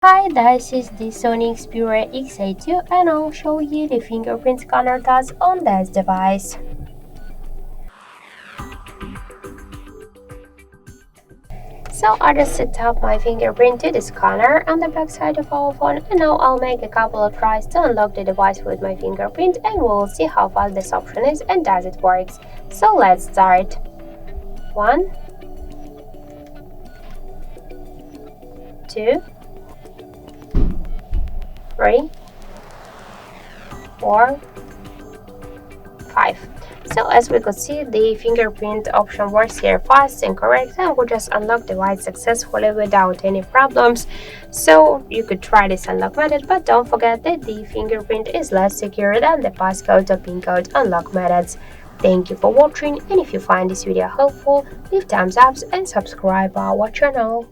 Hi, this is the SONY Xperia XA2 and I'll show you the fingerprint scanner task on this device. So I just set up my fingerprint to the scanner on the back side of our phone, and now I'll make a couple of tries to unlock the device with my fingerprint, and we'll see how fast this option is and does it works. So let's start. 1, 2, 3, 4, 5. So as we could see, the fingerprint option works here fast and correct, and we just unlock the device successfully without any problems. So you could try this unlock method, but don't forget that the fingerprint is less secure than the passcode or pin code unlock methods. Thank you for watching, and if you find this video helpful, leave thumbs up and subscribe our channel.